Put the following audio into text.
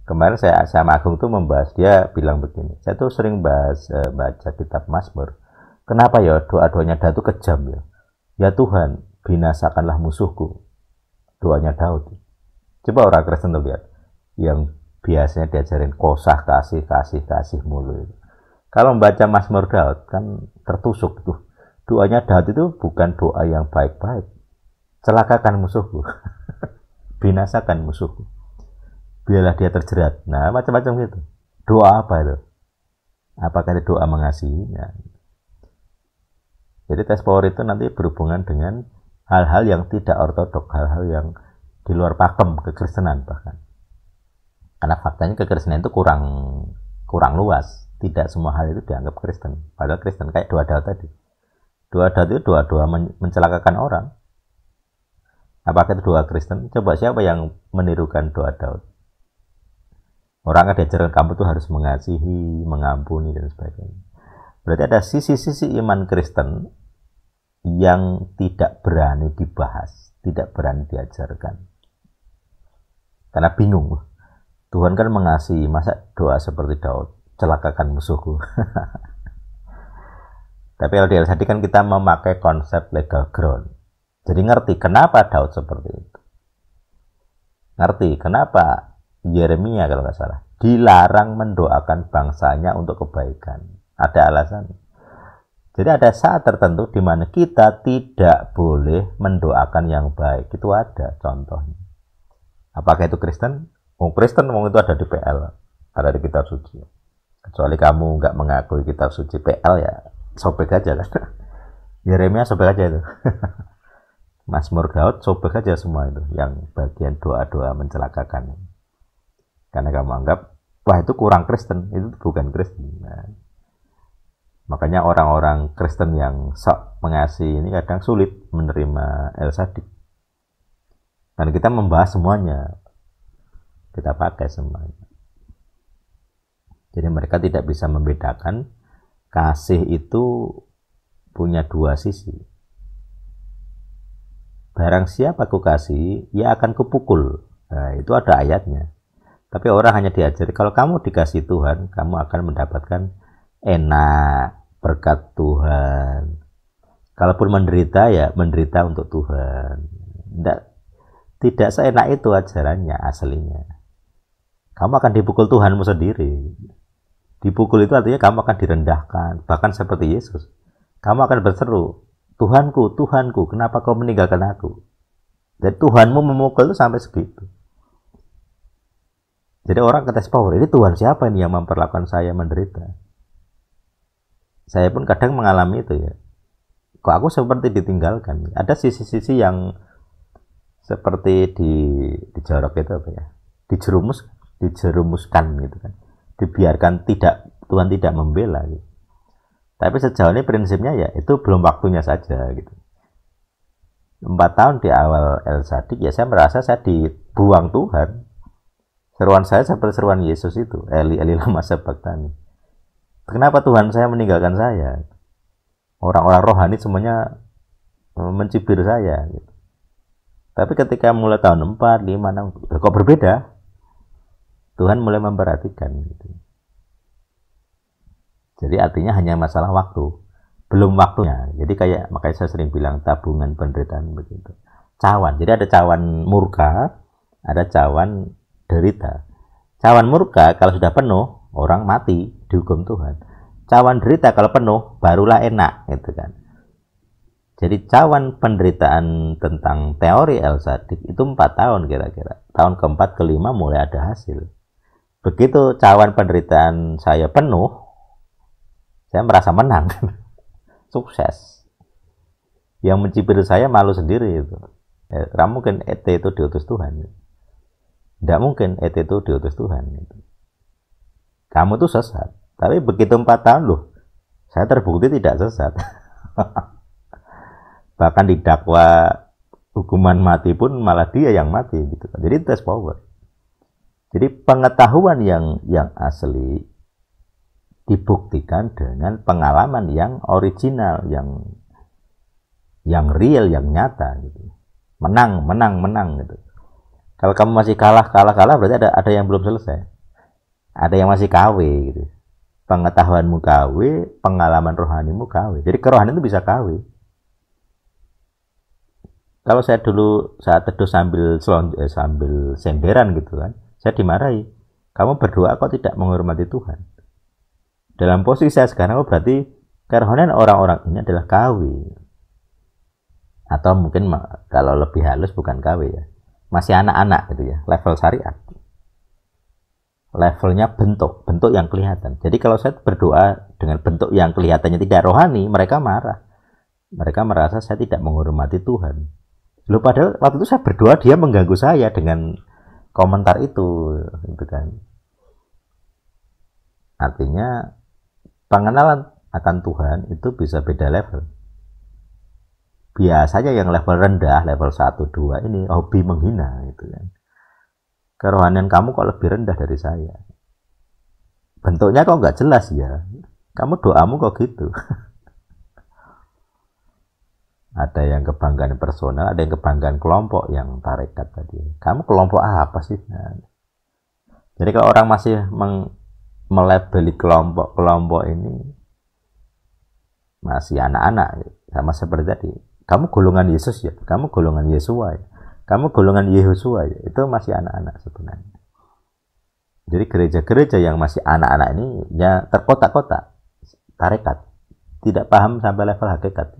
Kemarin saya sama Agung tuh membahas, dia bilang begini, saya tuh sering baca kitab Mazmur. Kenapa ya doa-doanya Daud itu kejam ya? Ya Tuhan, binasakanlah musuhku. Doanya Daud. Coba orang Kristen tuh lihat, yang biasanya diajarin kosah kasih mulu. Kalau membaca Mazmur Daud kan tertusuk tuh. Doanya Daud itu bukan doa yang baik-baik. Celakakan musuhku. Binasakan musuhku. Biarlah dia terjerat. Nah, macam-macam gitu. Doa apa itu? Apakah itu doa mengasihinya? Jadi tes power itu nanti berhubungan dengan hal-hal yang tidak ortodok, hal-hal yang di luar pakem kekristenan bahkan. Karena faktanya kekristenan itu kurang luas. Tidak semua hal itu dianggap Kristen. Padahal Kristen kayak doa Daud tadi. Doa Daud itu doa-doa mencelakakan orang. Apakah itu doa Kristen? Coba siapa yang menirukan doa Daud? Orang akan diajarkan kamu tuh harus mengasihi, mengampuni, dan sebagainya. Berarti ada sisi-sisi iman Kristen yang tidak berani dibahas, tidak berani diajarkan. Karena bingung. Tuhan kan mengasihi, masa doa seperti Daud, celakakan musuhku. Tapi kalau di LSD kan kita memakai konsep legal ground. Jadi ngerti kenapa Daud seperti itu. Ngerti kenapa Yeremia kalau nggak salah dilarang mendoakan bangsanya untuk kebaikan. Ada alasan. Jadi ada saat tertentu di mana kita tidak boleh mendoakan yang baik. Itu ada contohnya. Apakah itu Kristen? Kristen itu ada di PL, ada di kitab suci. Kecuali kamu nggak mengakui kitab suci PL ya sobek aja kan. Yeremia sobek aja itu. Mazmur Daud sobek aja semua itu yang bagian doa-doa mencelakakan. Karena kamu anggap, wah itu kurang Kristen, itu bukan Kristen. Nah, makanya orang-orang Kristen yang sok mengasihi ini kadang sulit menerima El Sadik. Dan kita membahas semuanya, kita pakai semuanya. Jadi mereka tidak bisa membedakan kasih itu punya dua sisi. Barang siapa ku kasih, ia akan kupukul. Nah, itu ada ayatnya. Tapi orang hanya diajari, kalau kamu dikasih Tuhan, kamu akan mendapatkan enak, berkat Tuhan. Kalaupun menderita, ya menderita untuk Tuhan. Tidak seenak itu ajarannya aslinya. Kamu akan dipukul Tuhanmu sendiri. Dipukul itu artinya kamu akan direndahkan. Bahkan seperti Yesus. Kamu akan berseru, Tuhanku, Tuhanku, kenapa kau meninggalkan aku? Dan Tuhanmu memukul itu sampai segitu. Jadi orang ketes power, ini Tuhan siapa ini yang memperlakukan saya menderita? Saya pun kadang mengalami itu ya. Kok aku seperti ditinggalkan? Ada sisi-sisi yang seperti dijorok itu apa ya? Dijerumuskan gitu kan. Dibiarkan Tuhan tidak membela gitu. Tapi sejauh ini prinsipnya ya itu belum waktunya saja gitu. 4 tahun di awal El Sadik ya saya merasa saya dibuang Tuhan. Seruan saya seperti seruan Yesus itu, Eli Eli lama sabachthani. Kenapa Tuhan saya meninggalkan saya? Orang-orang rohani semuanya mencibir saya gitu. Tapi ketika mulai tahun 4, 5, 6 kok berbeda? Tuhan mulai memperhatikan gitu. Jadi artinya hanya masalah waktu, belum waktunya. Jadi kayak makanya saya sering bilang tabungan penderitaan begitu. Cawan. Jadi ada cawan murka, ada cawan derita. Cawan murka kalau sudah penuh, orang mati dihukum Tuhan. Cawan derita kalau penuh, barulah enak gitu kan. Jadi cawan penderitaan tentang teori El Sadik itu 4 tahun kira-kira. Tahun keempat, kelima mulai ada hasil. Begitu cawan penderitaan saya penuh, saya merasa menang. Sukses. Yang mencibir saya malu sendiri itu. Kamu mungkin ET itu diutus Tuhan. Tidak mungkin ET itu diutus Tuhan. Kamu tuh sesat. Tapi begitu 4 tahun loh, saya terbukti tidak sesat. Bahkan didakwa hukuman mati pun malah dia yang mati gitu. Jadi tes power. Jadi pengetahuan yang asli dibuktikan dengan pengalaman yang original, yang real, yang nyata gitu. Menang gitu. Kalau kamu masih kalah berarti ada yang belum selesai. Ada yang masih KW gitu. Pengetahuanmu KW, pengalaman rohanimu KW. Jadi kerohanian itu bisa KW. Kalau saya dulu saat teduh sambil senderan gitu kan, saya dimarahi. Kamu berdoa kok tidak menghormati Tuhan. Dalam posisi saya sekarang, berarti kerohanian orang-orang ini adalah KW. Atau mungkin kalau lebih halus bukan KW ya. Masih anak-anak gitu ya, level syariat. Levelnya bentuk yang kelihatan. Jadi kalau saya berdoa dengan bentuk yang kelihatannya tidak rohani, mereka marah. Mereka merasa saya tidak menghormati Tuhan. Loh, padahal waktu itu saya berdoa, dia mengganggu saya dengan komentar itu, gitu kan. Artinya pengenalan akan Tuhan itu bisa beda level. Biasanya yang level rendah, level 1, 2 ini hobi menghina gitu kan. Kerohanian kamu kok lebih rendah dari saya. Bentuknya kok nggak jelas ya. Kamu doamu kok gitu. Ada yang kebanggaan personal, ada yang kebanggaan kelompok yang tarekat tadi. Kamu kelompok apa sih? Nah, jadi kalau orang masih melabeli kelompok-kelompok ini masih anak-anak, sama seperti tadi. Kamu golongan Yesus ya, kamu golongan Yesua ya. Kamu golongan Yehosua ya, itu masih anak-anak sebenarnya. Jadi gereja-gereja yang masih anak-anak ini ya terkotak-kotak, tarekat, tidak paham sampai level hakikat.